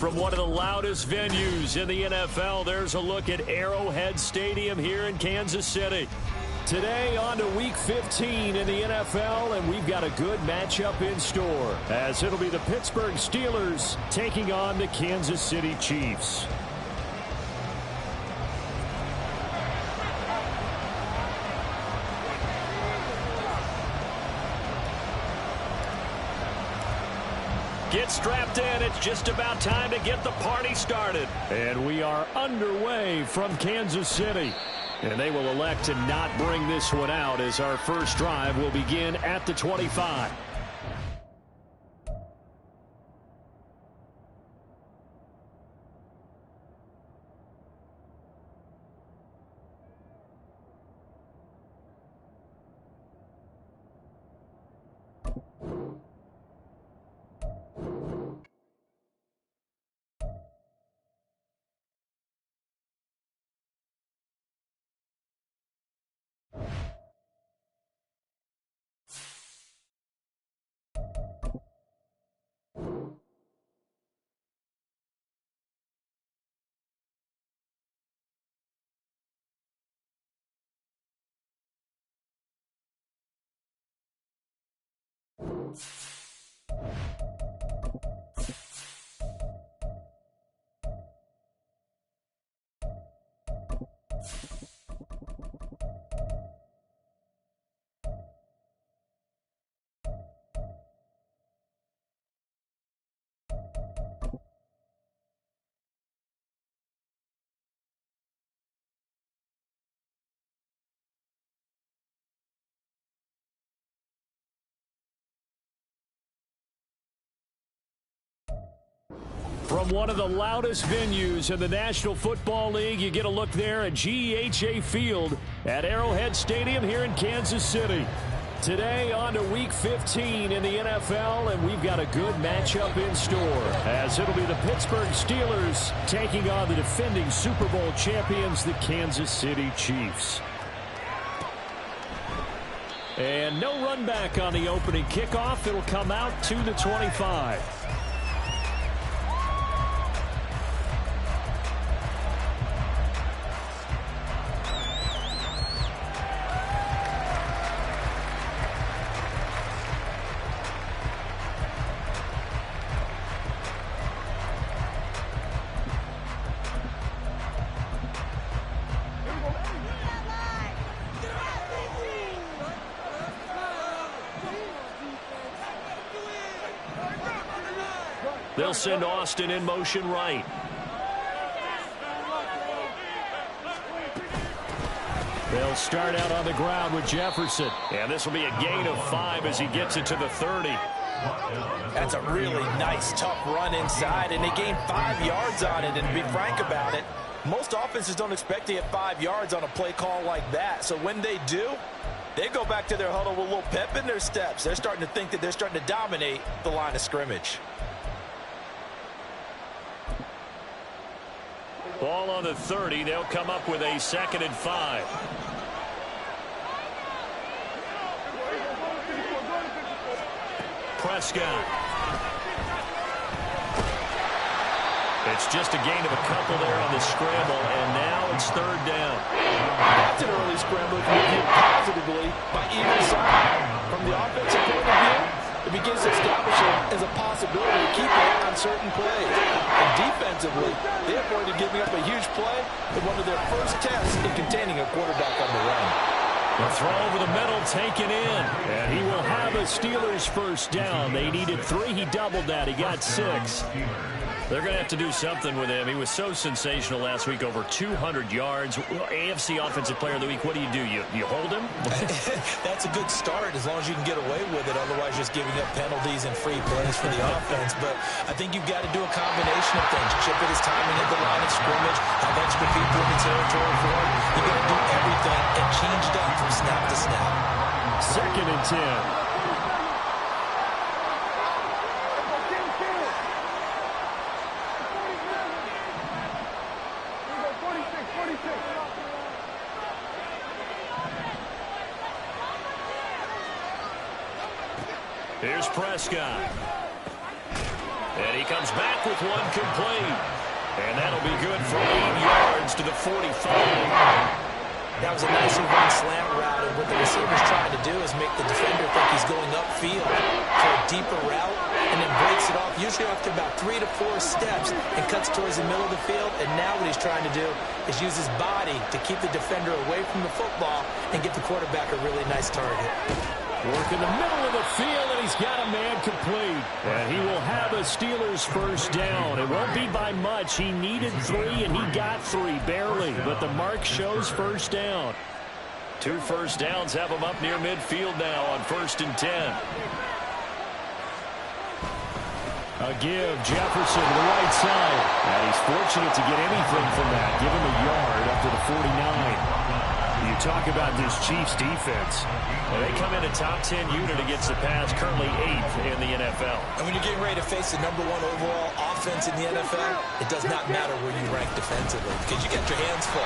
From one of the loudest venues in the NFL, there's a look at Arrowhead Stadium here in Kansas City. Today on to Week 15 in the NFL, and we've got a good matchup in store, as it'll be the Pittsburgh Steelers taking on the Kansas City Chiefs. Get strapped in. It's just about time to get the party started. And we are underway from Kansas City. And they will elect to not bring this one out, as our first drive will begin at the 25. From one of the loudest venues in the National Football League, you get a look there at GEHA Field at Arrowhead Stadium here in Kansas City. Today on to Week 15 in the NFL, and we've got a good matchup in store, as it'll be the Pittsburgh Steelers taking on the defending Super Bowl champions, the Kansas City Chiefs. And no run back on the opening kickoff. It'll come out to the 25. They'll send Austin in motion right. They'll start out on the ground with Jefferson. And this will be a gain of 5 as he gets it to the 30. That's a really nice, tough run inside, and they gained 5 yards on it. And to be frank about it, most offenses don't expect to get 5 yards on a play call like that. So when they do, they go back to their huddle with a little pep in their steps. They're starting to think that they're starting to dominate the line of scrimmage. Ball on the 30. They'll come up with a 2nd and 5. Prescott. It's just a gain of a couple there on the scramble, and now it's 3rd down. That's an early scramble if you view positively by either side. From the offensive point of view, it begins to establish it as a possibility to keep it on certain plays. And defensively, they avoided giving up a huge play in one of their first tests in containing a quarterback on the run. The throw over the middle taken in. And he will have a Steelers first down. They needed 3. He doubled that. He got 6. They're going to have to do something with him. He was so sensational last week, over 200 yards. AFC Offensive Player of the Week, what do? You hold him? That's a good start as long as you can get away with it. Otherwise, just giving up penalties and free plays for the offense. But I think you've got to do a combination of things. Chip at his timing at the line of scrimmage, have extra people in the territory for him. You've got to do everything and change it up from snap to snap. 2nd and 10. Here's Prescott. And he comes back with one complete. And that'll be good for 8 yards to the 45. That was a nicely run slant route, and what the receiver's trying to do is make the defender think he's going upfield for a deeper route, and then breaks it off, usually after about 3 to 4 steps, and cuts towards the middle of the field. And now what he's trying to do is use his body to keep the defender away from the football and get the quarterback a really nice target. Work in the middle of the field, and he's got a man complete. And he will have a Steelers first down. It won't be by much. He needed 3, and he got 3, barely. But the mark shows first down. 2 first downs have him up near midfield now on 1st and 10. A give, Jefferson to the right side. And he's fortunate to get anything from that. Give him a yard up to the 49. You talk about this Chiefs defense. Well, they come in a top 10 unit against the pass, currently 8th in the NFL. And when you're getting ready to face the #1 overall offense in the NFL, it does not matter where you rank defensively because you got your hands full.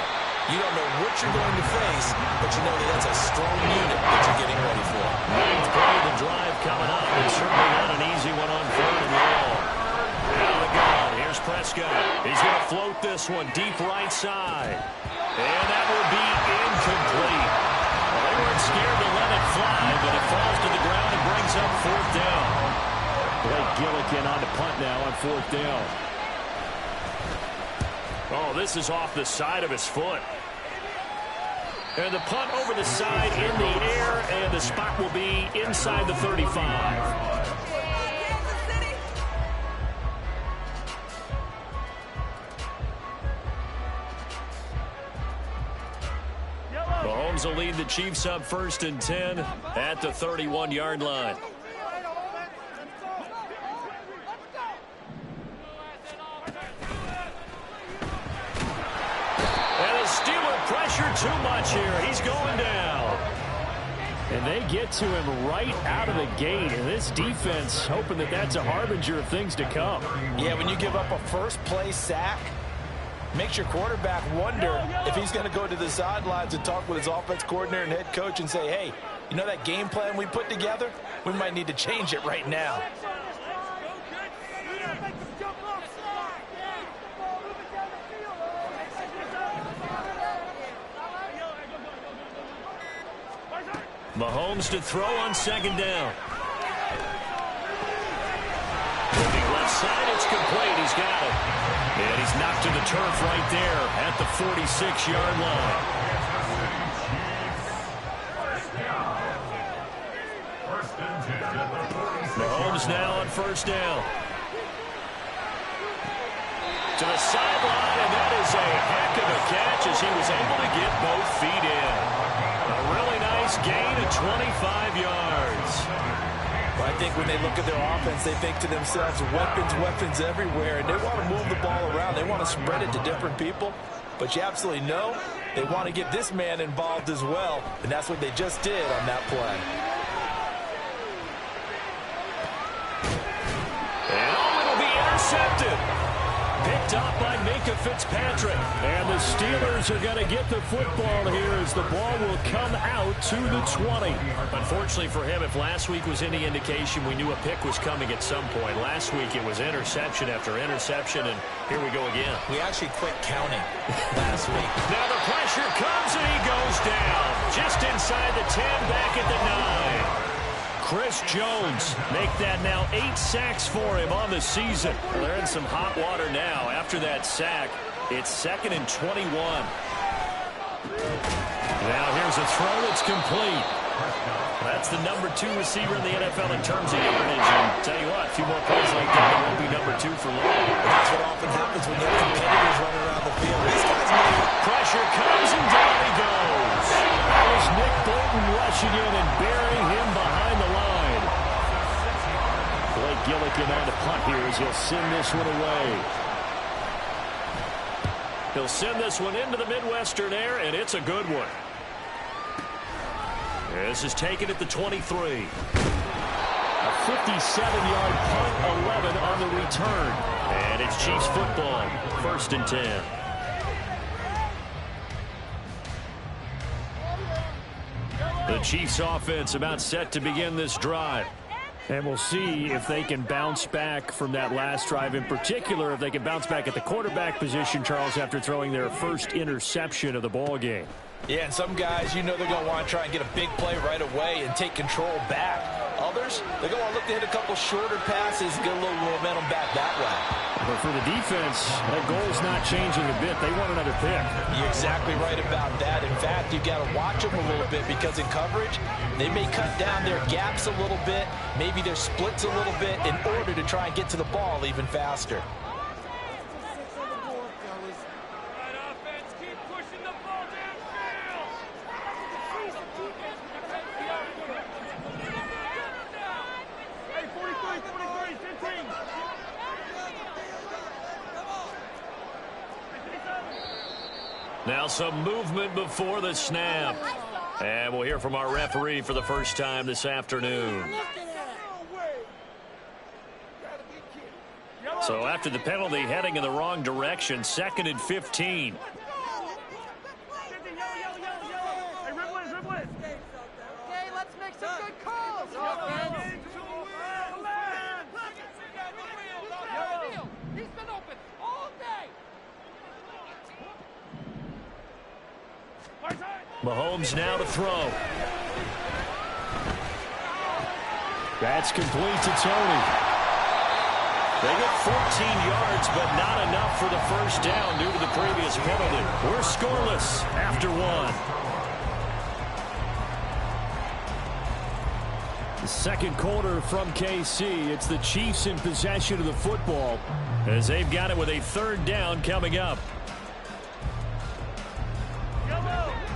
You don't know what you're going to face, but you know that that's a strong unit that you're getting ready for. 9th play of the drive coming up, and certainly not an easy one on 3rd and long. Out of the gun, here's Prescott. He's going to float this one deep right side. And that will be incomplete. Well, they weren't scared to let it fly, but it falls to the ground and brings up 4th down. Blake Gillikin on the punt now on 4th down. Oh, this is off the side of his foot. And the punt over the side in the air, and the spot will be inside the 35. Mahomes will lead the Chiefs up 1st and 10 at the 31-yard line. And the Steeler pressure too much here. He's going down. And they get to him right out of the gate. And this defense hoping that that's a harbinger of things to come. Yeah, when you give up a first-play sack, makes your quarterback wonder if he's going to go to the sidelines and talk with his offense coordinator and head coach and say, hey, you know that game plan we put together? We might need to change it right now. Mahomes to throw on 2nd down. Moving left side, it's complete. He's got it. And he's knocked to the turf right there at the 46-yard line. Mahomes now on 1st down. To the sideline, and that is a heck of a catch as he was able to get both feet in. A really nice gain of 25 yards. Well, I think when they look at their offense, they think to themselves, weapons, weapons everywhere, and they want to move the ball around. They want to spread it to different people, but you absolutely know they want to get this man involved as well, and that's what they just did on that play. And it'll be intercepted. Picked up by Minka Fitzpatrick. And the Steelers are going to get the football here as the ball will come out to the 20. Unfortunately for him, if last week was any indication, we knew a pick was coming at some point. Last week it was interception after interception, and here we go again. We actually quit counting last week. Now the pressure comes, and he goes down. Just inside the 10, back at the 9. Chris Jones make that now 8 sacks for him on the season. Well, they're in some hot water now. After that sack, it's 2nd and 21. Now here's a throw that's complete. That's the #2 receiver in the NFL in terms of yardage. And tell you what, a few more plays like that, it won't be #2 for long. That's what often happens when you have competitors running around the field. These guys need pressure comes, and down he goes. That was Nick Bolton rushing in and burying him behind the line. Blake Gillikin on the punt here as he'll send this one away. He'll send this one into the Midwestern air, and it's a good one. This is taken at the 23. A 57-yard punt, 11 on the return. And it's Chiefs football, 1st and 10. The Chiefs offense about set to begin this drive. And we'll see if they can bounce back from that last drive, in particular, if they can bounce back at the quarterback position, Charles, after throwing their first interception of the ball game. Yeah, and some guys, you know they're going to want to try and get a big play right away and take control back. Others, they're going to look to hit a couple shorter passes and get a little momentum back that way. But for the defense, that goal's not changing a bit. They want another pick. You're exactly right about that. In fact, you've got to watch them a little bit because in coverage, they may cut down their gaps a little bit, maybe their splits a little bit in order to try and get to the ball even faster. Now some movement before the snap. And we'll hear from our referee for the first time this afternoon. So after the penalty, heading in the wrong direction, 2nd and 15. Okay, let's make some good calls. He's been open all day. Mahomes now to throw. That's complete to Tony. They get 14 yards, but not enough for the first down due to the previous penalty. We're scoreless after one. The second quarter from KC. It's the Chiefs in possession of the football as they've got it with a 3rd down coming up.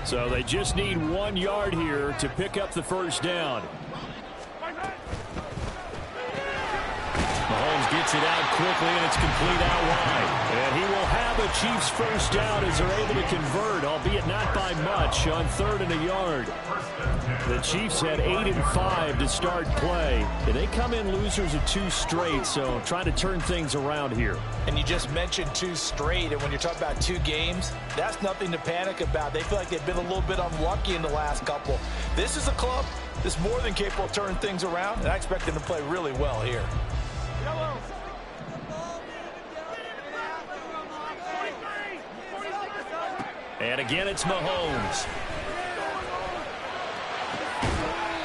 So they just need 1 yard here to pick up the first down. Mahomes gets it out quickly, and it's complete out wide. And he will have a Chiefs first down as they're able to convert, albeit not by much, on 3rd and a yard. The Chiefs had 8 and 5 to start play. And they come in losers of 2 straight, so trying to turn things around here. And you just mentioned 2 straight, and when you're talking about 2 games, that's nothing to panic about. They feel like they've been a little bit unlucky in the last couple. This is a club that's more than capable of turning things around, and I expect them to play really well here. And again, it's Mahomes.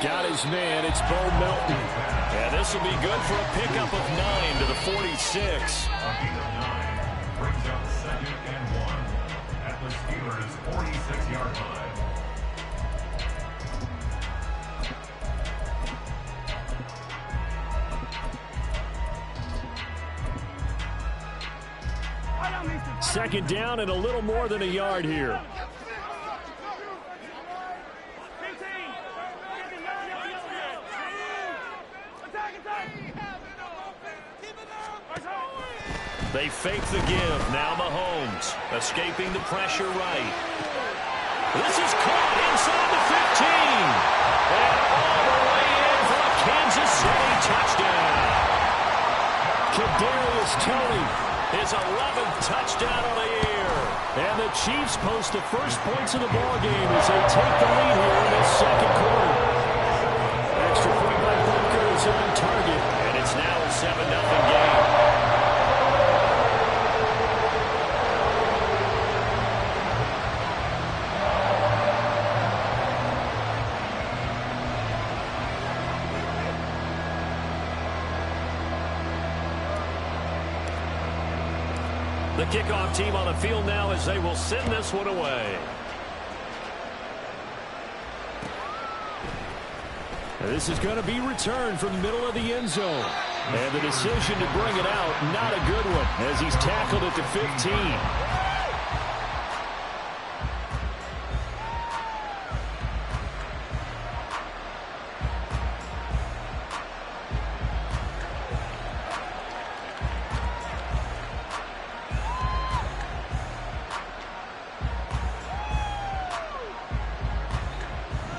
Got his man. It's Bo Melton. And this will be good for a pickup of 9 to the 46. Brings up 2nd and 1 at the Steelers' 46-yard line. Second down and a little more than a yard here. They fake the give. Now Mahomes escaping the pressure right. This is caught inside the 15. And all the way in for a Kansas City touchdown. Kadarius Toney, his 11th touchdown of the year. And the Chiefs post the first points of the ballgame as they take the lead here in this second quarter. Extra point by Booker is on target, and it's now a 7-0 game. The kickoff team on the field now as they will send this one away. This is going to be returned from the middle of the end zone. And the decision to bring it out, not a good one, as he's tackled at the 15.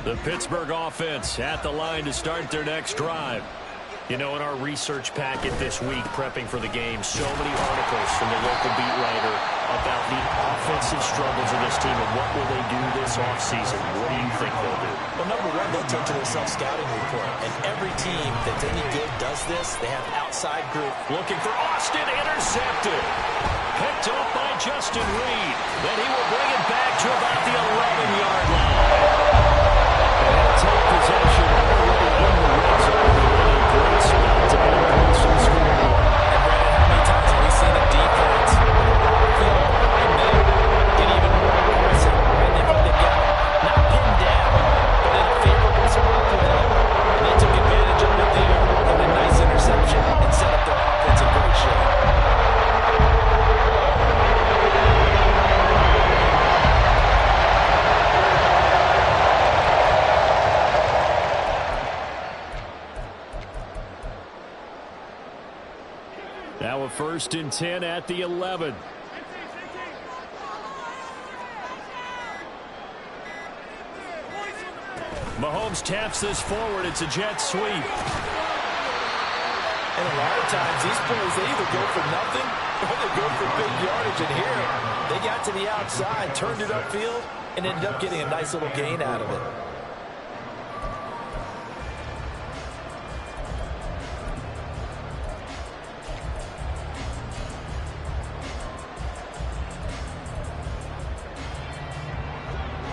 The Pittsburgh offense at the line to start their next drive. You know, in our research packet this week, prepping for the game, so many articles from the local beat writer about the offensive struggles of this team and what will they do this offseason. What do you think they'll do? Well, number one, they'll turn to their self-scouting report. And every team that's any good does this. They have an outside group. Looking for Austin, intercepted. Picked off by Justin Reed. Then he will bring it back to about the 11-yard line. And they'll take possession already in the red zone. Great spot to get points to the scoreboard. And Brandon, how many times have we seen a defense feel behind them, get even more aggressive, right? They put the guy not pinned down, but in a favorable spot for them. And they took advantage of it there with a nice interception and set up their offense in great shape. Now a 1st and 10 at the 11. Mahomes taps this forward. It's a jet sweep. And a lot of times, these plays, they either go for nothing or they go for big yardage. And here, they got to the outside, turned it upfield, and ended up getting a nice little gain out of it.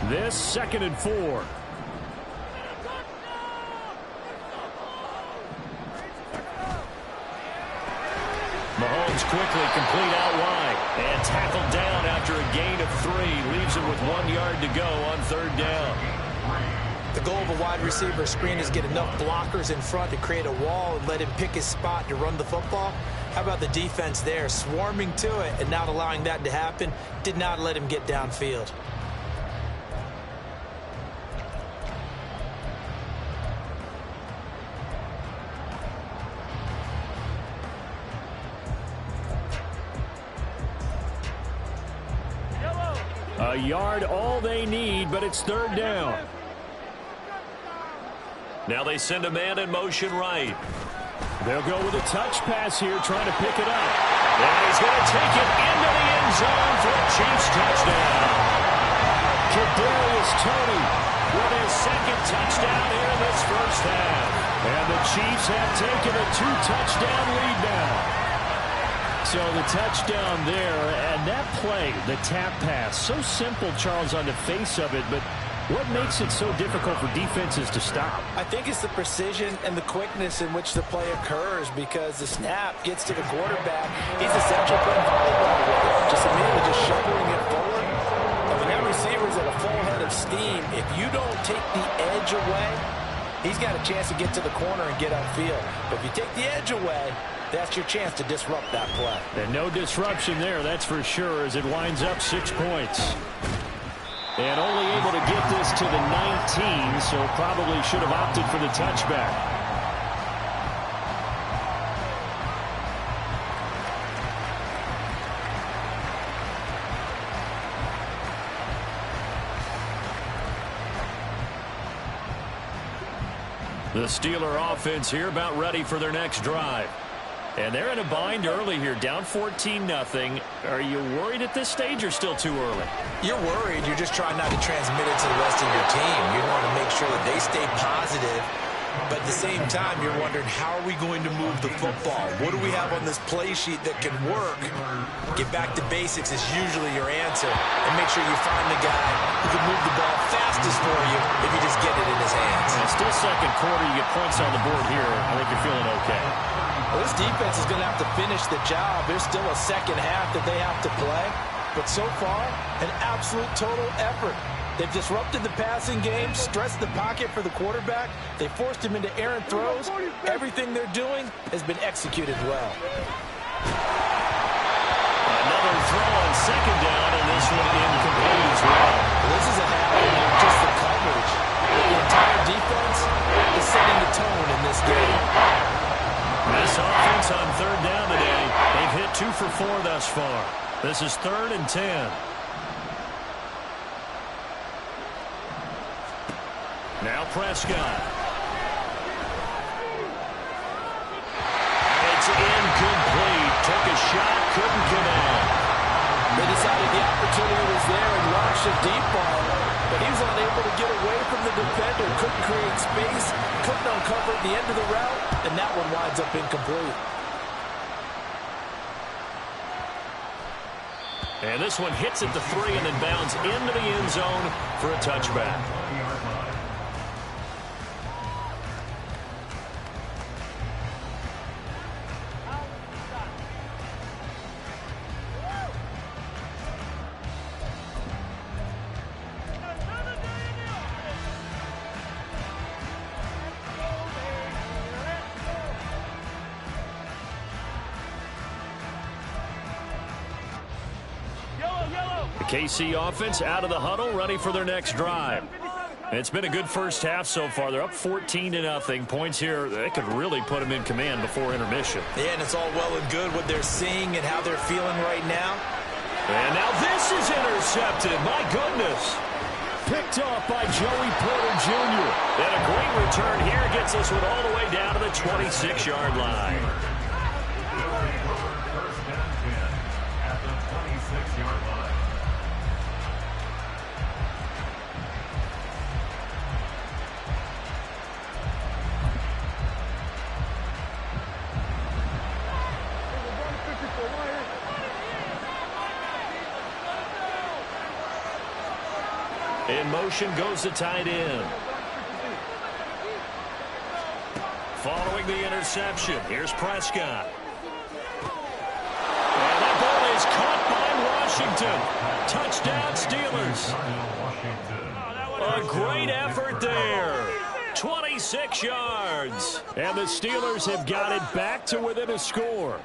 This 2nd and 4. Mahomes quickly complete out wide and tackled down after a gain of 3. Leaves it with 1 yard to go on 3rd down. The goal of a wide receiver screen is get enough blockers in front to create a wall and let him pick his spot to run the football. How about the defense there, swarming to it and not allowing that to happen? Did not let him get downfield. A yard, all they need, but it's 3rd down. Now they send a man in motion right. They'll go with a touch pass here, trying to pick it up. And he's going to take it into the end zone for a Chiefs touchdown. Kadarius Toney with his 2nd touchdown here in this 1st half. And the Chiefs have taken a 2-touchdown lead now. So the touchdown there, and that play, the tap pass, so simple, Charles, on the face of it, but what makes it so difficult for defenses to stop? I think it's the precision and the quickness in which the play occurs because the snap gets to the quarterback. He's essentially playing volleyball with it, just immediately just shoveling it forward. And when that receiver's at a full head of steam, if you don't take the edge away, he's got a chance to get to the corner and get upfield. But if you take the edge away, that's your chance to disrupt that play. And no disruption there, that's for sure, as it winds up 6 points. And only able to get this to the 19, so probably should have opted for the touchback. The Steeler offense here about ready for their next drive. And they're in a bind early here, down 14-0. Are you worried at this stage or still too early? You're worried. You're just trying not to transmit it to the rest of your team. You want to make sure that they stay positive. But at the same time, you're wondering, how are we going to move the football? What do we have on this play sheet that can work? Get back to basics is usually your answer. And make sure you find the guy who can move the ball fastest for you if you just get it in his hands. And it's still 2nd quarter. You get points on the board here. I think you're feeling okay. Well, this defense is going to have to finish the job. There's still a 2nd half that they have to play. But so far, an absolute total effort. They've disrupted the passing game, stressed the pocket for the quarterback. They forced him into errant throws. Everything they're doing has been executed well. Another throw on 2nd down, and this one incomplete as well. This is a habit of just the coverage. The entire defense is setting the tone in this game. This offense on 3rd down today, they've hit 2 for 4 thus far. This is 3rd and 10. Now Prescott. defender, couldn't create space, couldn't uncover the end of the route, and that one winds up incomplete. And this one hits at the 3 and then bounds into the end zone for a touchback. KC offense out of the huddle, ready for their next drive. It's been a good first half so far. They're up 14-0. Points here, they could really put them in command before intermission. Yeah, and it's all well and good what they're seeing and how they're feeling right now. And now this is intercepted. My goodness. Picked off by Joey Porter Jr. And a great return here gets this one all the way down to the 26-yard line. First and 10 at the 26-yard line. In motion goes the tight end. Following the interception, here's Prescott. And that ball is caught by Washington. Touchdown, Steelers. A great effort there. 26 yards. And the Steelers have got it back to within a score.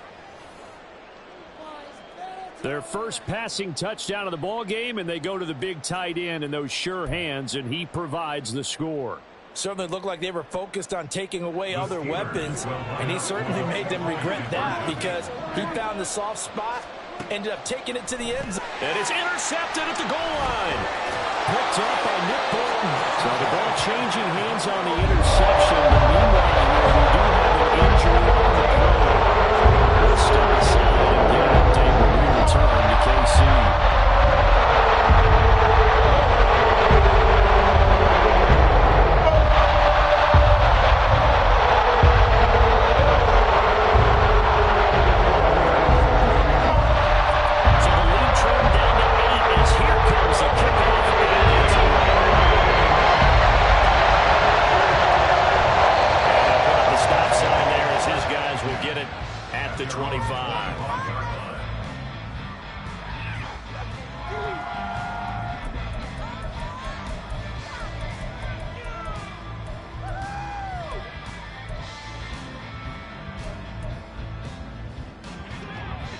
Their first passing touchdown of the ball game, and they go to the big tight end in those sure hands, and he provides the score. Certainly looked like they were focused on taking away other weapons, and he certainly made them regret that because he found the soft spot, ended up taking it to the end zone. And it's intercepted at the goal line. Picked up by Nick Bolton. So the ball changing hands on the interception. But meanwhile, here we do have an injury on the play. We'll step aside and get an update when we return to KC. At the 25.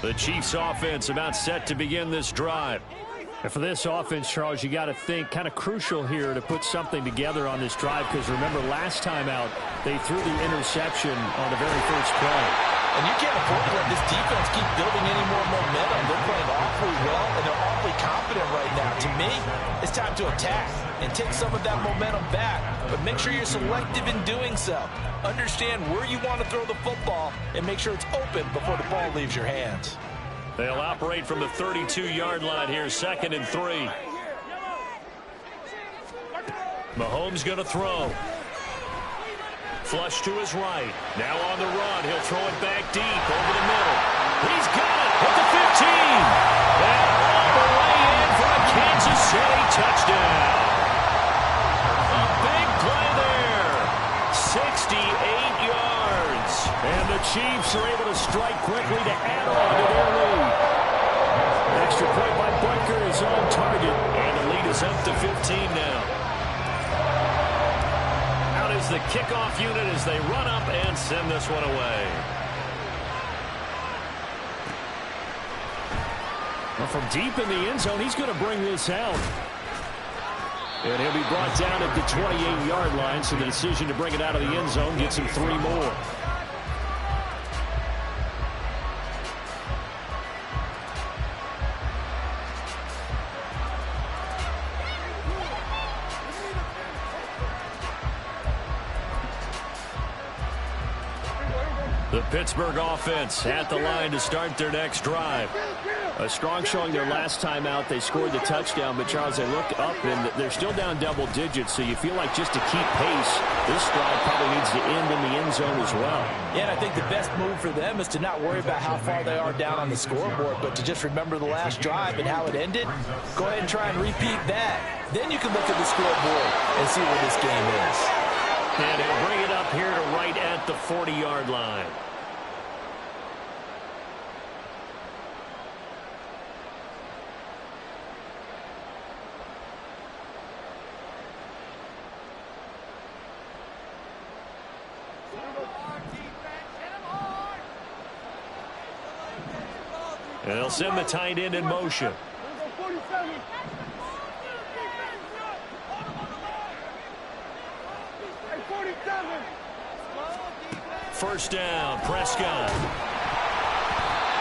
The Chiefs offense about set to begin this drive. And for this offense, Charles, you got to think kind of crucial here to put something together on this drive because remember last time out they threw the interception on the very first play. And you can't afford to let this defense keep building any more momentum. They're playing awfully well, and they're awfully confident right now. To me, it's time to attack and take some of that momentum back. But make sure you're selective in doing so. Understand where you want to throw the football and make sure it's open before the ball leaves your hands. They'll operate from the 32-yard line here, 2nd and 3. Mahomes going to throw. Flush to his right. Now on the run. He'll throw it back deep over the middle. He's got it at the 15. And all the way in for a Kansas City touchdown. A big play there. 68 yards. And the Chiefs are able to strike quickly to add on to their lead. Extra point by Butker is on target. And the lead is up to 15 now. The kickoff unit as they run up and send this one away. Well, from deep in the end zone, he's going to bring this out. And he'll be brought down at the 28-yard line, so the decision to bring it out of the end zone gets him 3 more. The Pittsburgh offense at the line to start their next drive. A strong showing their last time out. They scored the touchdown, but Charles, they looked up and they're still down double digits, so you feel like just to keep pace, this drive probably needs to end in the end zone as well. Yeah, and I think the best move for them is to not worry about how far they are down on the scoreboard, but to just remember the last drive and how it ended. Go ahead and try and repeat that. Then you can look at the scoreboard and see where this game is. And he'll bring it up here to right at the 40-yard line. And they'll send the tight end in motion. First down, Prescott.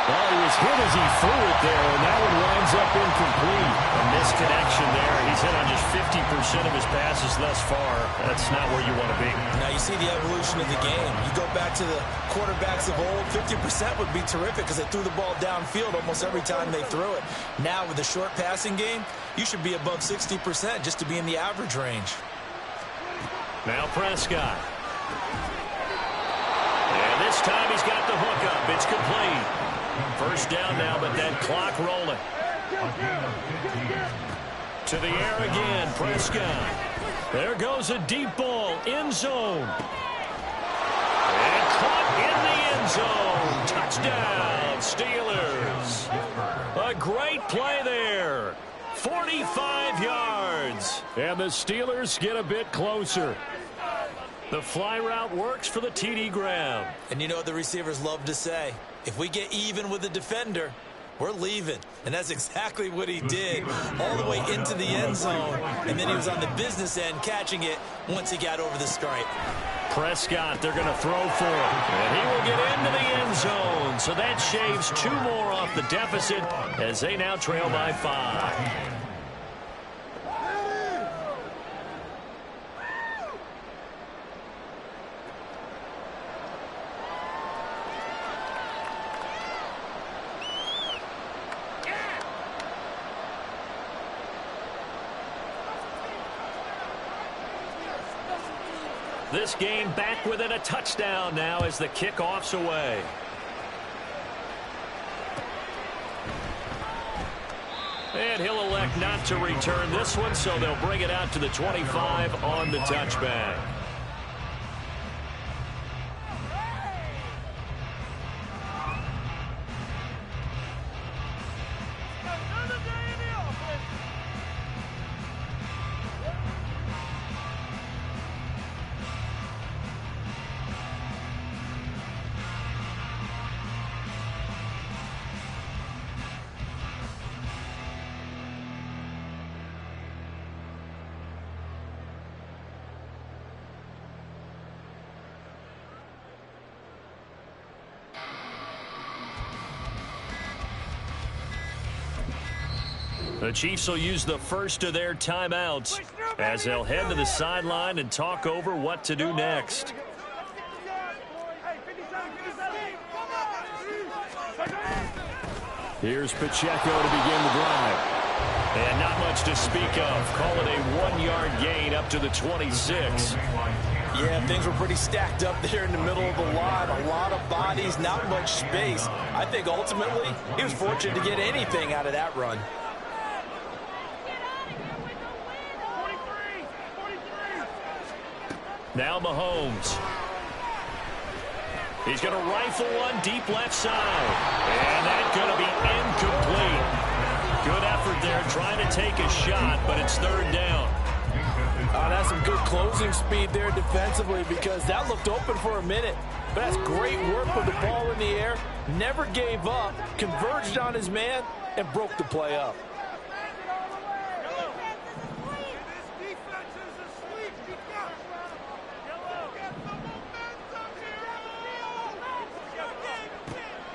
Well, he was hit as he threw it there, and that one winds up incomplete. A misconnection there. He's hit on just 50% of his passes thus far. That's not where you want to be. Now you see the evolution of the game. You go back to the quarterbacks of old, 50% would be terrific because they threw the ball downfield almost every time they threw it. Now with the short passing game, you should be above 60% just to be in the average range. Now Prescott. And this time he's got the hook up. It's complete. First down now, but that clock rolling. To the air again, Prescott. There goes a deep ball, end zone. And caught in the end zone. Touchdown, Steelers. A great play there. 45 yards. And the Steelers get a bit closer. The fly route works for the TD Graham. And you know what the receivers love to say? If we get even with the defender, we're leaving. And that's exactly what he did all the way into the end zone. And then he was on the business end catching it once he got over the stripe. Prescott, they're going to throw for him. And he will get into the end zone. So that shaves 2 more off the deficit as they now trail by 5. This game back within a touchdown now as the kickoff's away. And he'll elect not to return this one, so they'll bring it out to the 25 on the touchback. The Chiefs will use the first of their timeouts as they'll head to the sideline and talk over what to do next. Here's Pacheco to begin the drive. And not much to speak of. Call it a 1-yard gain up to the 26. Yeah, things were pretty stacked up there in the middle of the line. A lot of bodies, not much space. I think ultimately he was fortunate to get anything out of that run. Now Mahomes. He's going to rifle one deep left side. And that's going to be incomplete. Good effort there trying to take a shot, but it's third down. That's some good closing speed there defensively because that looked open for a minute. But that's great work with the ball in the air. Never gave up, converged on his man, and broke the play up.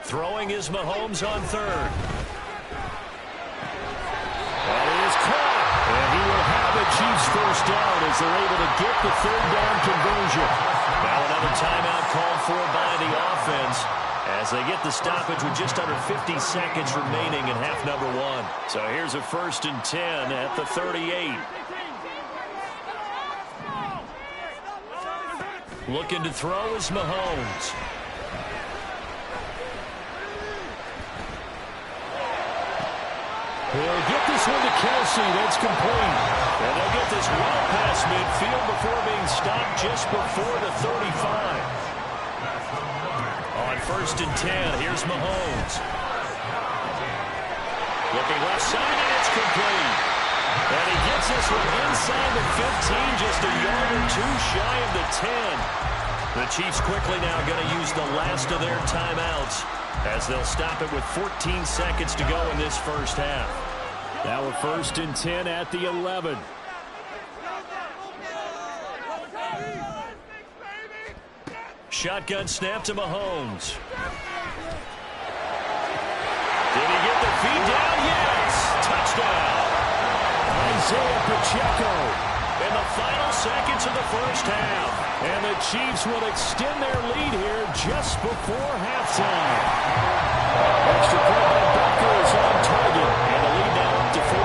Throwing is Mahomes on third. That is caught. And he will have a Chiefs first down as they're able to get the third down conversion. Now another timeout called for by the offense. as they get the stoppage with just under 50 seconds remaining in half number one. So here's a 1st and 10 at the 38. Looking to throw is Mahomes. He'll get this one to Kelsey. That's complete. And they'll get this well past midfield before being stopped just before the 35. On 1st and 10, here's Mahomes. Looking left side, and it's complete. And he gets this one inside the 15, just a yard or two shy of the 10. The Chiefs quickly now going to use the last of their timeouts as they'll stop it with 14 seconds to go in this first half. Now a 1st and 10 at the 11. Shotgun snap to Mahomes. Did he get the feed down? Yes! Touchdown! Isaiah Pacheco in the final seconds of the first half. And the Chiefs will extend their lead here just before halftime. Extra point by Bucker is on target. And the lead now up to 14.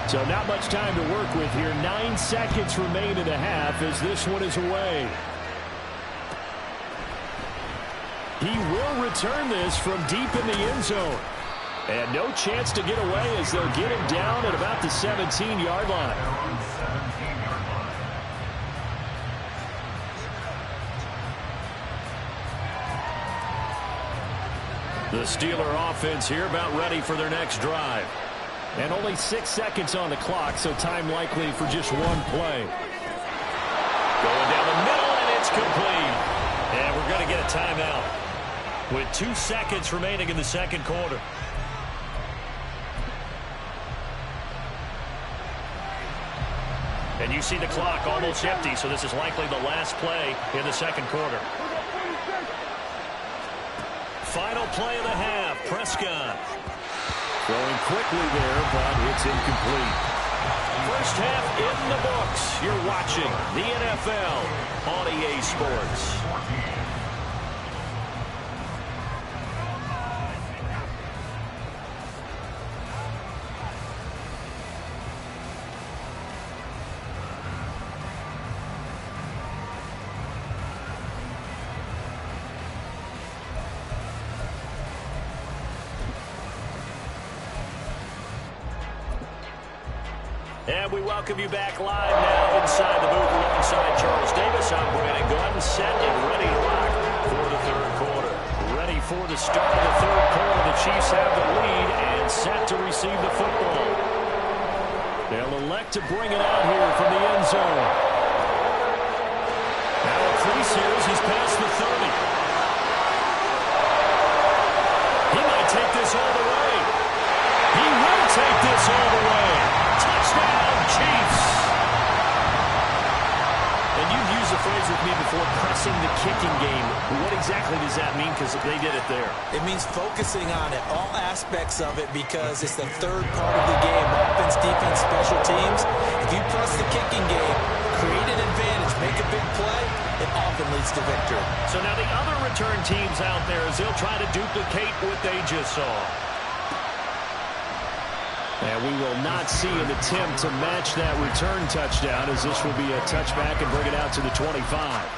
So not much time to work with here. 9 seconds remain in the half as this one is away. He will return this from deep in the end zone. And no chance to get away as they'll get him down at about the 17-yard line. The Steeler offense here about ready for their next drive. And only 6 seconds on the clock, so time likely for just one play. Going down the middle, and it's complete. And we're going to get a timeout with 2 seconds remaining in the second quarter. And you see the clock almost empty, so this is likely the last play in the second quarter. Final play of the half, Prescott. Throwing quickly there, but it's incomplete. First half in the books. You're watching the NFL on EA Sports. And we welcome you back live now inside the booth alongside Charles Davis. I'm Brandon Gunn, set and ready to rock for the third quarter. Ready for the start of the third quarter. The Chiefs have the lead and set to receive the football. They'll elect to bring it out here from the end zone. Now a pre-series, he's past the 30. He might take this all the way. He will take this all the way. Touchdown, Chiefs! And you've used the phrase with me before, pressing the kicking game. What exactly does that mean? Because they did it there. It means focusing on it, all aspects of it, because it's the third part of the game. Offense, defense, special teams. If you press the kicking game, create an advantage, make a big play, it often leads to victory. So now the other return teams out there, as they'll try to duplicate what they just saw. And we will not see an attempt to match that return touchdown, as this will be a touchback and bring it out to the 25.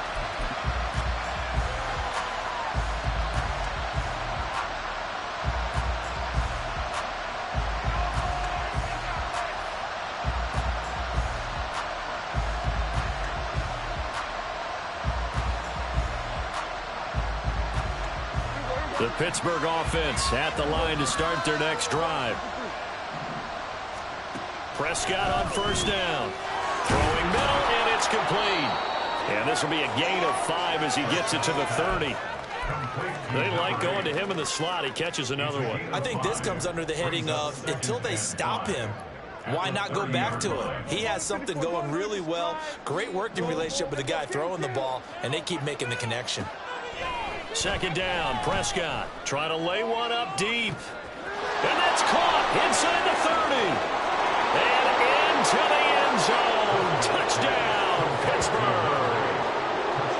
The Pittsburgh offense at the line to start their next drive. Prescott on first down. Throwing middle, and it's complete. And this will be a gain of 5 as he gets it to the 30. They like going to him in the slot. He catches another one. I think this comes under the heading of, until they stop him, why not go back to him? He has something going really well. Great working relationship with the guy throwing the ball, and they keep making the connection. Second down, Prescott trying to lay one up deep. And that's caught inside the 30. And into the end zone. Touchdown, Pittsburgh.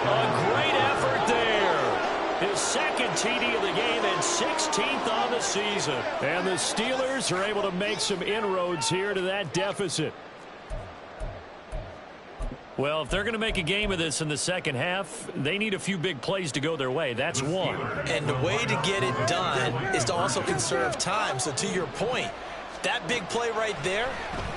A great effort there. His second TD of the game and 16th on the season. And the Steelers are able to make some inroads here to that deficit. Well, if they're going to make a game of this in the second half, they need a few big plays to go their way. That's one. And the way to get it done is to also conserve time. So to your point, that big play right there,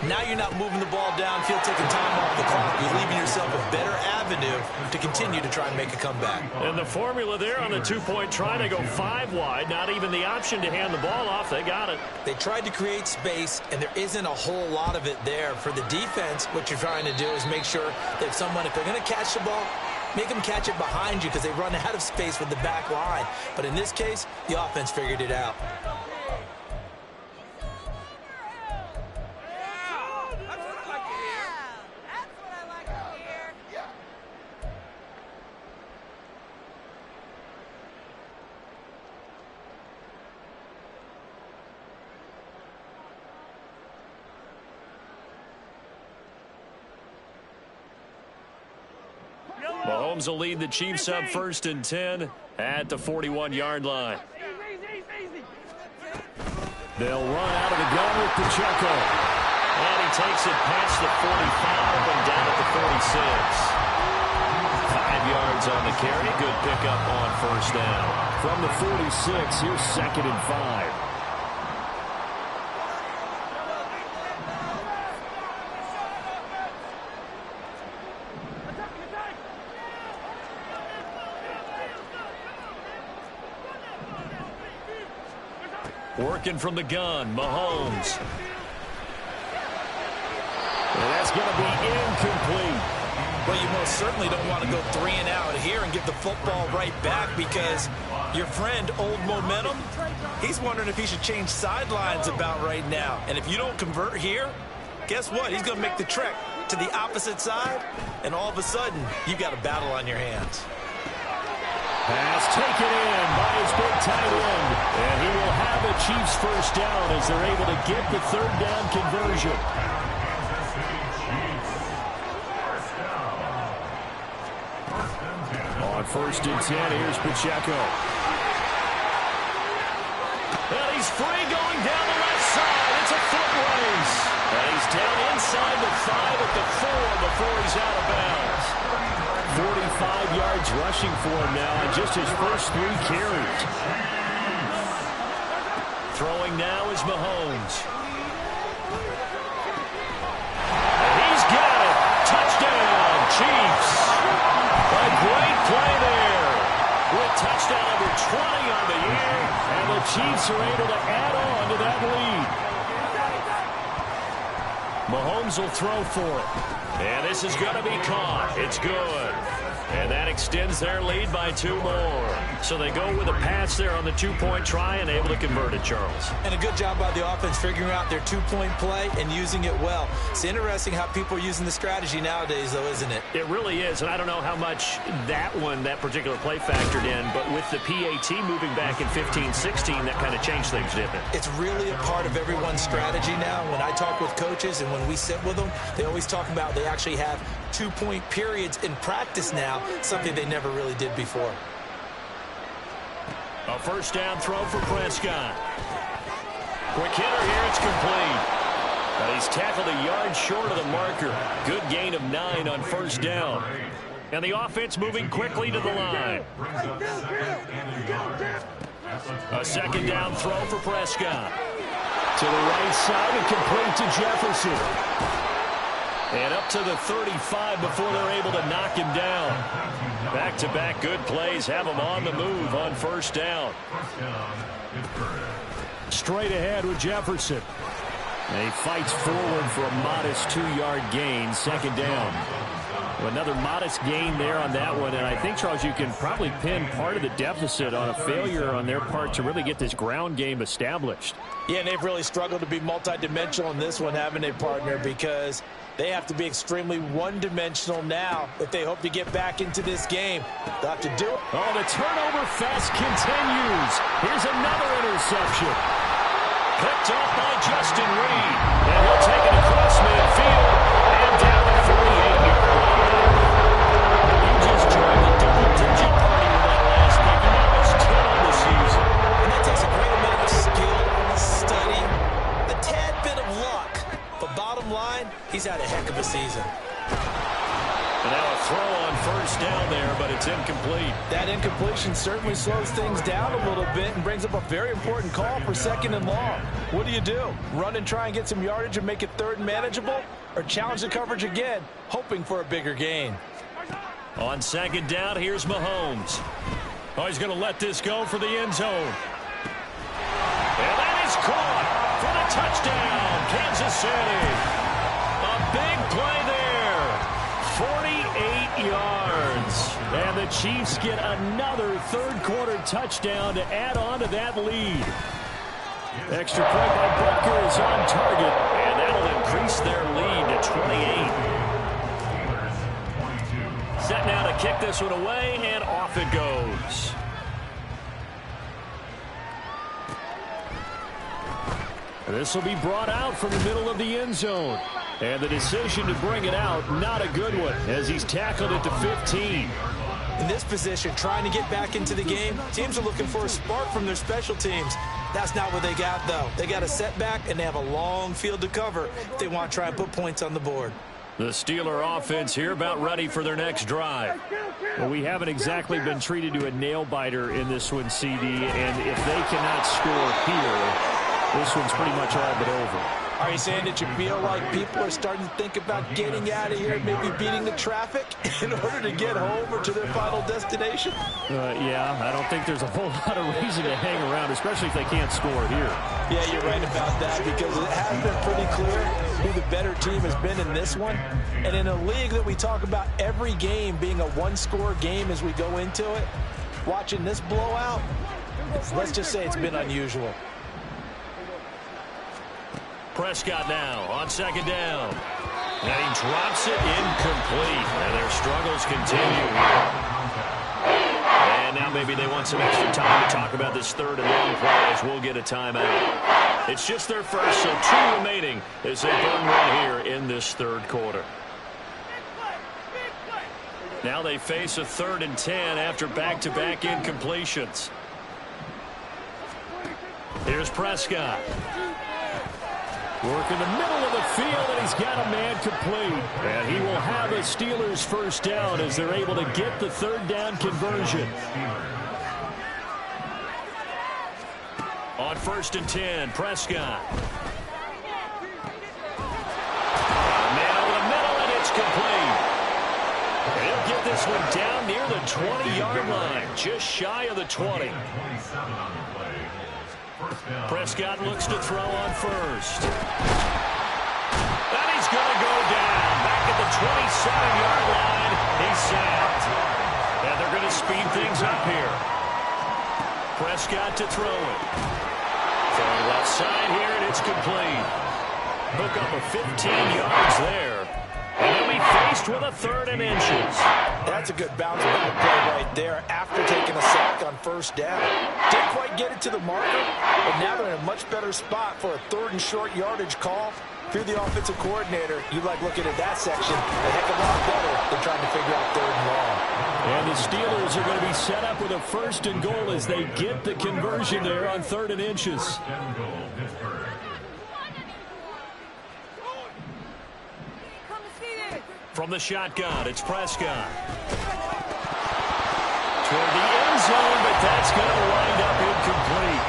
now you're not moving the ball downfield, taking time off the clock. You're leaving yourself a better avenue to continue to try and make a comeback. And the formula there on the two-point try, they go 5 wide. Not even the option to hand the ball off. They got it. They tried to create space, and there isn't a whole lot of it there. For the defense, what you're trying to do is make sure that if they're going to catch the ball, make them catch it behind you because they run out of space with the back line. But in this case, the offense figured it out. Mahomes will lead the Chiefs up 1st and 10 at the 41-yard line. They'll run out of the gun with Pacheco. And he takes it past the 45 and down at the 46. 5 yards on the carry. Good pickup on 1st down. From the 46, here's 2nd and 5. Working from the gun, Mahomes. And that's going to be incomplete. Well, you most certainly don't want to go 3 and out here and give the football right back because your friend, Old Momentum, he's wondering if he should change sidelines about right now. And if you don't convert here, guess what? He's going to make the trek to the opposite side, and all of a sudden, you've got a battle on your hands. Pass taken in by his big tight end. And he will have a Chiefs 1st down as they're able to get the 3rd down conversion. On 1st and 10, here's Pacheco. And he's free going down the left side. It's a foot race. And he's down inside the 5 at the 4 before he's out of bounds. 45 yards rushing for him now on just his first 3 carries. Throwing now is Mahomes. And he's got it. Touchdown, Chiefs. A great play there. With touchdown number 20 on the year, and the Chiefs are able to add on to that lead. Mahomes will throw for it. And this is going to be caught. It's good. And that extends their lead by 2 more. So they go with a pass there on the 2-point try and able to convert it, Charles. And a good job by the offense figuring out their 2-point play and using it well. It's interesting how people are using the strategy nowadays, though, isn't it? It really is. And I don't know how much that particular play factored in. But with the PAT moving back in 15-16, that kind of changed things, didn't it? It's really a part of everyone's strategy now. When I talk with coaches and when we sit with them, they always talk about they actually have 2-point periods in practice now, something they never really did before. A 1st down throw for Prescott. Quick hitter here, it's complete. But he's tackled a yard short of the marker. Good gain of 9 on 1st down. And the offense moving quickly to the line. A 2nd down throw for Prescott. To the right side and complete to Jefferson. And up to the 35 before they're able to knock him down. Back-to-back good plays have him on the move on 1st down. Straight ahead with Jefferson. And he fights forward for a modest 2-yard gain, 2nd down. Another modest gain there on that one. And I think, Charles, you can probably pin part of the deficit on a failure on their part to really get this ground game established. Yeah, and they've really struggled to be multidimensional in this one, haven't they, partner? Because they have to be extremely one-dimensional now if they hope to get back into this game. They'll have to do it. Oh, the turnover fest continues. Here's another interception. Picked off by Justin Reed. And he'll take it across midfield and down the 48-yard line. He just joined the double-digit party with that last pick. He now has 10 on the season. And that takes a great amount of skill, study, a tad bit of luck. But bottom line, he's had a heck of a season. And now a throw on first down there, but it's incomplete. That incompletion certainly slows things down a little bit and brings up a very important call for 2nd and long. What do? Run and try and get some yardage and make it 3rd and manageable? Or challenge the coverage again, hoping for a bigger gain? On 2nd down, here's Mahomes. Oh, he's going to let this go for the end zone. And that is caught for the touchdown, Kansas City. A big play there. 48 yards. And the Chiefs get another 3rd quarter touchdown to add on to that lead. Extra point by Butker is on target, and that'll increase their lead to 28. Set now to kick this one away, and off it goes. This will be brought out from the middle of the end zone. And the decision to bring it out, not a good one, as he's tackled it to 15. In this position, trying to get back into the game, teams are looking for a spark from their special teams. That's not what they got, though. They got a setback, and they have a long field to cover if they want to try and put points on the board. The Steeler offense here about ready for their next drive. Well, we haven't exactly been treated to a nail-biter in this one, CD, and if they cannot score here, this one's pretty much all but over. Are you saying that you feel like people are starting to think about getting out of here, maybe beating the traffic in order to get home or to their final destination? Yeah, I don't think there's a whole lot of reason to hang around, especially if they can't score here. Yeah, you're right about that, because it has been pretty clear who the better team has been in this one. And in a league that we talk about every game being a one-score game as we go into it, watching this blowout, let's just say it's been unusual. Prescott now on 2nd down. And he drops it incomplete. And their struggles continue here. And now maybe they want some extra time to talk about this 3rd and long play as we'll get a timeout. It's just their first, so 2 remaining as they burn one here in this 3rd quarter. Now they face a 3rd and 10 after back-to-back incompletions. Here's Prescott. Work in the middle of the field, and he's got a man complete. And he will have a Steelers first down as they're able to get the 3rd down conversion. On 1st and 10, Prescott. Man over the middle, and it's complete. And he'll get this one down near the 20-yard line, just shy of the 20. Prescott looks to throw on first. And he's going to go down. Back at the 27-yard line. He's sacked. And they're going to speed things up here. Prescott to throw it. Throwing left side here, and it's complete. Hook up a 15 yards there. And he'll be faced with a 3rd and inches. That's a good bounce back play right there after taking a sack on 1st down. Didn't quite get it to the marker, but now they're in a much better spot for a 3rd and short yardage call. If you're the offensive coordinator, you like looking at that section a heck of a lot better than trying to figure out 3rd and long. And the Steelers are going to be set up with a 1st and goal as they get the conversion there on 3rd and inches. From the shotgun, it's Prescott. Toward the end zone, but that's going to wind up incomplete.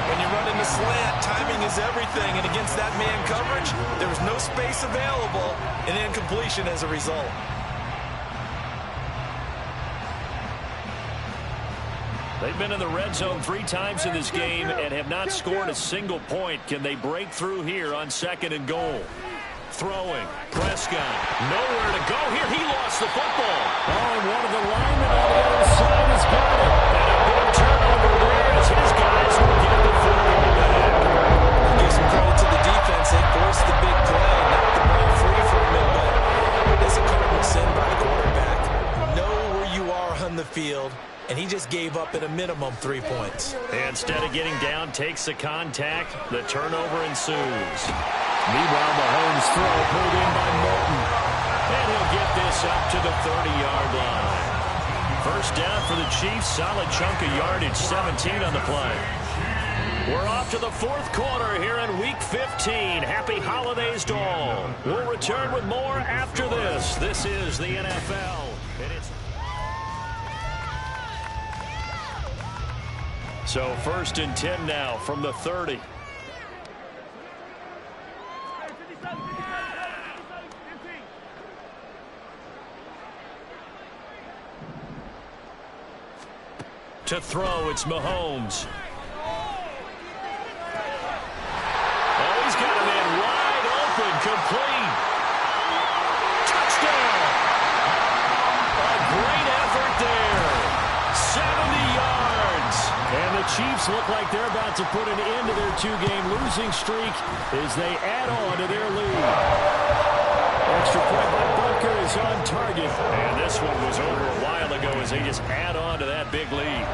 When you run in the slant, timing is everything, and against that man coverage, there was no space available, and incompletion as a result. They've been in the red zone 3 times in this game and have not scored a single point. Can they break through here on 2nd and goal? Throwing. Prescott. Nowhere to go here. He lost the football. Oh, and one of the linemen on the other side has got it. And a big turnover there as his guys will get the football back. Give some credit to the defense. They forced the big play. Knocked the ball free for a minute. But it's a cardinal sin by the quarterback. Know where you are on the field, and he just gave up at a minimum 3 points. Instead of getting down, takes the contact. The turnover ensues. Meanwhile, Mahomes' throw pulled in by Moulton. And he'll get this up to the 30-yard line. First down for the Chiefs. Solid chunk of yardage, 17 on the play. We're off to the fourth quarter here in Week 15. Happy holidays to all. We'll return with more after this. This is the NFL. So 1st and 10 now from the 30. To throw, it's Mahomes. Oh, he's got a man wide open, complete. Touchdown! A great effort there. 70 yards. And the Chiefs look like they're about to put an end to their two-game losing streak as they add on to their lead. Extra point by Butker is on target. And this one was over a while ago as they just add on to that big lead.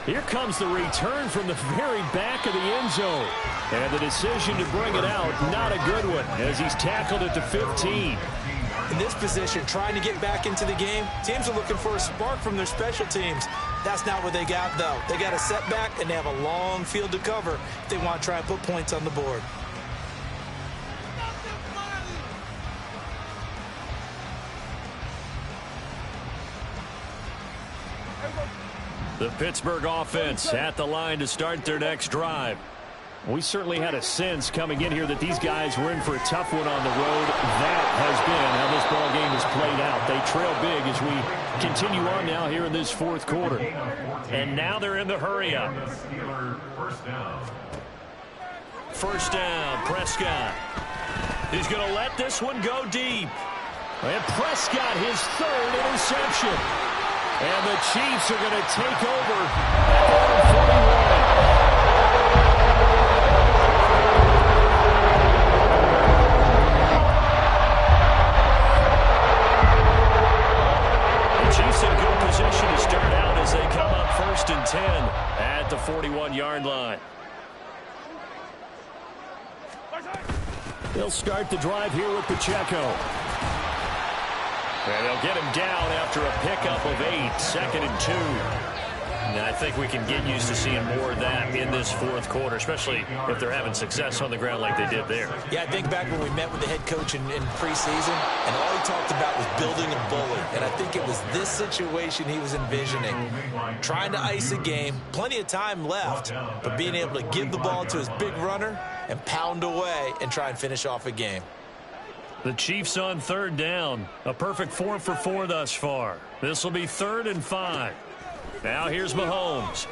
Here comes the return from the very back of the end zone. And the decision to bring it out, not a good one, as he's tackled it to 15. In this position, trying to get back into the game, teams are looking for a spark from their special teams. That's not what they got, though. They got a setback, and they have a long field to cover if they want to try and put points on the board. The Pittsburgh offense at the line to start their next drive. We certainly had a sense coming in here that these guys were in for a tough one on the road. That has been how this ball game has played out. They trail big as we continue on now here in this fourth quarter. And now they're in the hurry-up. First down, Prescott. He's going to let this one go deep. And Prescott, his third interception. And the Chiefs are going to take over at their 41. Position to start out as they come up 1st and 10 at the 41-yard line. They'll start the drive here with Pacheco. And they'll get him down after a pickup of 8, 2nd and 2. And I think we can get used to seeing more of that in this fourth quarter, especially if they're having success on the ground like they did there. Yeah, I think back when we met with the head coach in preseason, and all he talked about was building a bully. And I think it was this situation he was envisioning. Trying to ice a game, plenty of time left, but being able to give the ball to his big runner and pound away and try and finish off a game. The Chiefs on 3rd down. A perfect 4 for 4 thus far. This will be 3rd and 5. Now here's Mahomes.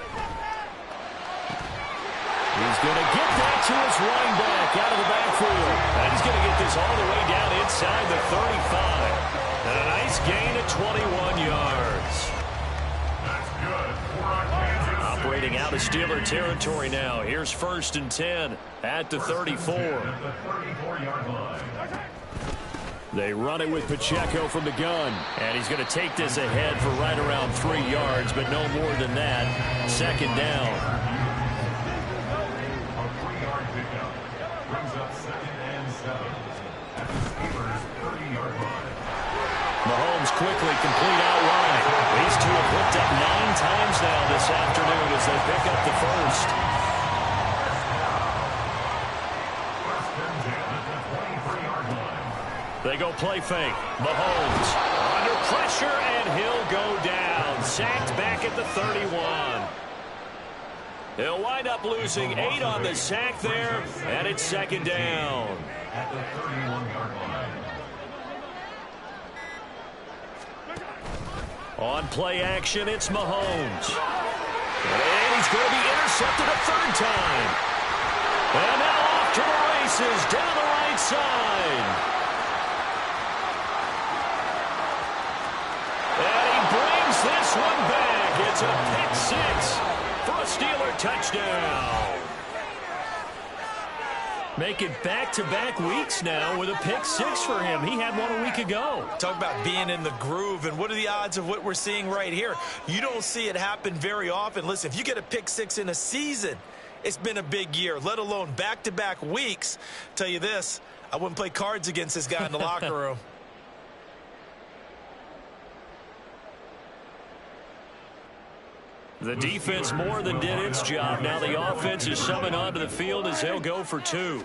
He's going to get that to his running back out of the backfield. And he's going to get this all the way down inside the 35. And a nice gain of 21 yards. Operating out of Steeler territory now. Here's 1st and 10 at the 34. They run it with Pacheco from the gun. And he's going to take this ahead for right around 3 yards, but no more than that. 2nd down. A 3-yard pickup brings up 2nd and 7 at the Steelers' 30-yard line. Mahomes quickly complete out wide. These two have hooked up 9 times now this afternoon as they pick up the first. They go play fake. Mahomes under pressure, and he'll go down. Sacked back at the 31. He'll wind up losing 8 on the sack there, and it's 2nd down. At the 31-yard line. On play action, it's Mahomes. And he's going to be intercepted a 3rd time. And now off to the races down the right side. This one back. It's a pick 6 for a Steeler touchdown. Make it back-to-back weeks now with a pick-6 for him. He had one a week ago. Talk about being in the groove, and what are the odds of what we're seeing right here? You don't see it happen very often. Listen, if you get a pick-6 in a season, it's been a big year, let alone back-to-back weeks. Tell you this, I wouldn't play cards against this guy in the locker room. The defense more than did its job. Now the offense is summoned onto the field as they'll go for 2.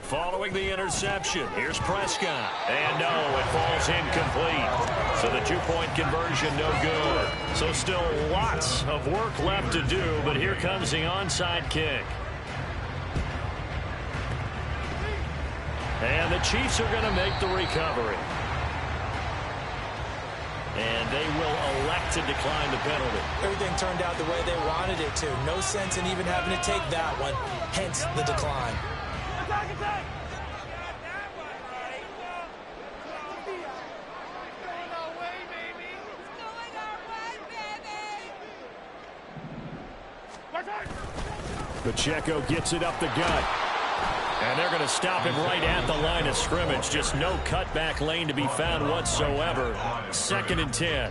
Following the interception, here's Prescott. And no, it falls incomplete. So the 2-point conversion no good. So still lots of work left to do, but here comes the onside kick. And the Chiefs are going to make the recovery. And they will elect to decline the penalty. Everything turned out the way they wanted it to. No sense in even having to take that one, hence the decline. Pacheco gets it up the gut. And they're going to stop him right at the line of scrimmage. Just no cutback lane to be found whatsoever. 2nd and 10.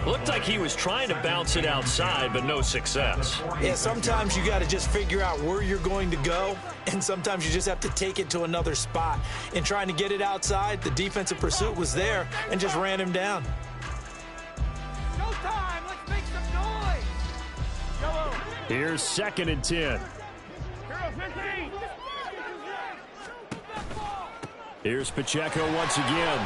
Looked like he was trying to bounce it outside, but no success. Yeah, sometimes you got to just figure out where you're going to go, and sometimes you just have to take it to another spot. In trying to get it outside, the defensive pursuit was there and just ran him down. Showtime! Let's make some noise! Yellow! Here's 2nd and 10. Here's Pacheco once again.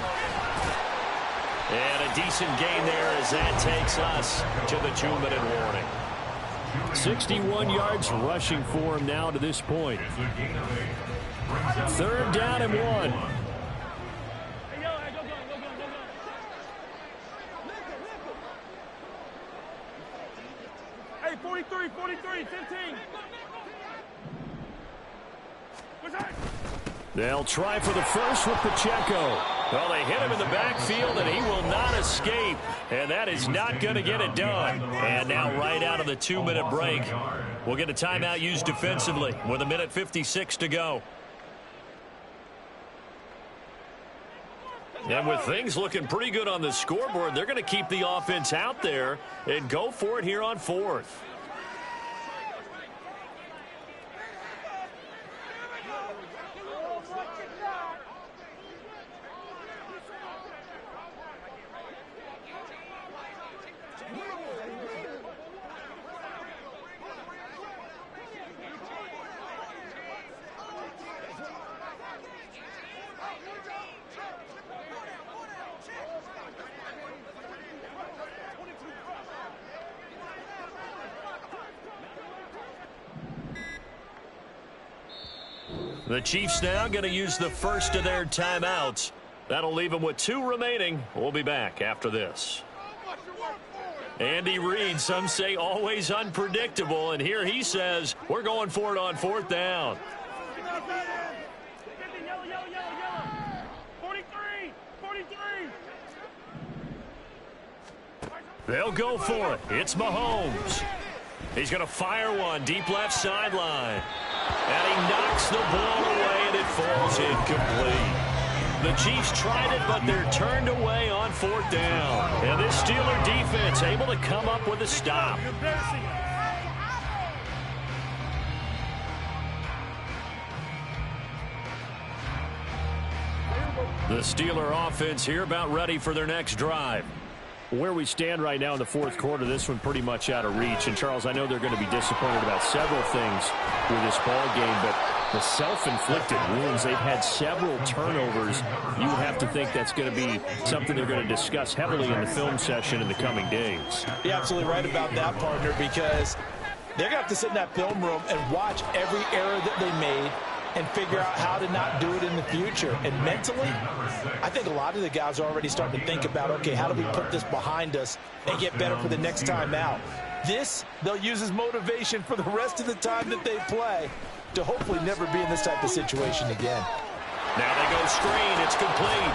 And a decent gain there as that takes us to the 2-minute warning. 61 yards rushing for him now to this point. 3rd down and 1. Hey, 43, 15. They'll try for the first with Pacheco. Well, they hit him in the backfield, and he will not escape. And that is not going to get it done. And now right out of the 2-minute break, we'll get a timeout used defensively with 1:56 to go. And with things looking pretty good on the scoreboard, they're going to keep the offense out there and go for it here on 4th. The Chiefs now going to use the first of their timeouts. That'll leave them with 2 remaining. We'll be back after this. Andy Reid, some say always unpredictable, and here he says we're going for it on 4th down. 43. They'll go for it. It's Mahomes. He's going to fire one deep left sideline. And he knocks the ball away, and it falls incomplete. The Chiefs tried it, but they're turned away on 4th down. And this Steeler defense able to come up with a stop. The Steeler offense here about ready for their next drive. Where we stand right now in the 4th quarter, this one pretty much out of reach. And, Charles, I know they're going to be disappointed about several things with this ball game, but the self-inflicted wounds, they've had several turnovers. You would have to think that's going to be something they're going to discuss heavily in the film session in the coming days. You're absolutely right about that, partner, because they're going to have to sit in that film room and watch every error that they made and figure out how to not do it in the future. And mentally, I think a lot of the guys are already starting to think about, okay, how do we put this behind us and get better for the next time out? This, they'll use as motivation for the rest of the time that they play to hopefully never be in this type of situation again. Now they go screen. It's complete.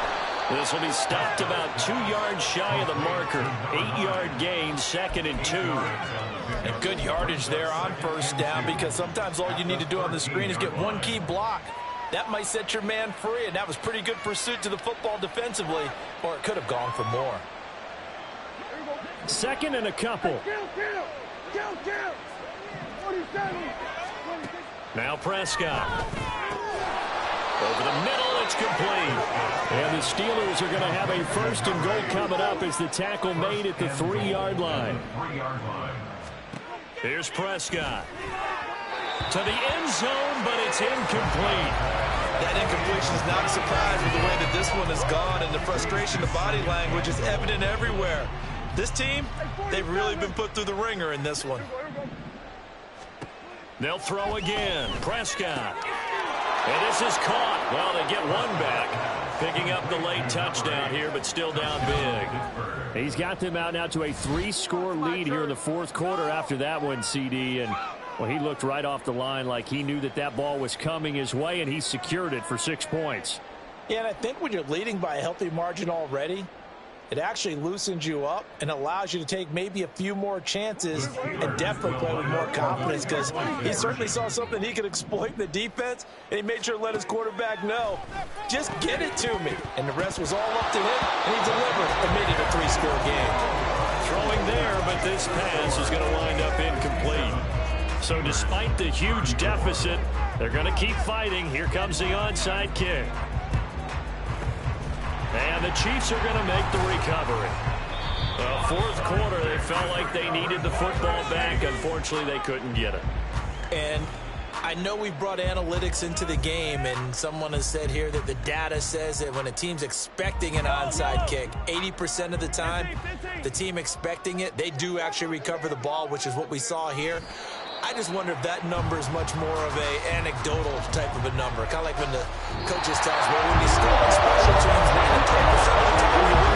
This will be stopped about 2 yards shy of the marker. 8-yard gain, 2nd and 2. And good yardage there on first down, because sometimes all you need to do on the screen is get one key block. That might set your man free, and that was pretty good pursuit to the football defensively, or it could have gone for more. 2nd and a couple. Count. 47. Now Prescott. Over the middle, it's complete. And the Steelers are going to have a 1st and goal coming up as the tackle made at the 3-yard line. Here's Prescott. To the end zone, but it's incomplete. That incompletion is not a surprise with the way that this one has gone, and the frustration, the body language is evident everywhere. This team, they've really been put through the ringer in this one. They'll throw again. Prescott. And this is caught. Well, they get one back. Picking up the late touchdown here, but still down big. He's got them out now to a 3-score lead here in the 4th quarter after that one, CD. And, well, he looked right off the line like he knew that ball was coming his way, and he secured it for 6 points. Yeah, and I think when you're leading by a healthy margin already, it actually loosens you up and allows you to take maybe a few more chances and definitely play with more confidence, because he certainly saw something he could exploit in the defense, and he made sure to let his quarterback know, just get it to me. And the rest was all up to him, and he delivered and made it a 3-score game. Throwing there, but this pass is going to wind up incomplete. So despite the huge deficit, they're going to keep fighting. Here comes the onside kick. And the Chiefs are going to make the recovery. 4th quarter, they felt like they needed the football back. Unfortunately, they couldn't get it. And I know we brought analytics into the game, and someone has said here that the data says that when a team's expecting an onside kick, 80% of the time, the team expecting it, they do actually recover the ball, which is what we saw here. I just wonder if that number is much more of an anecdotal type of a number. Kind of like when the coaches tell us, well, when you score on special teams 9 to 10% of the time, you win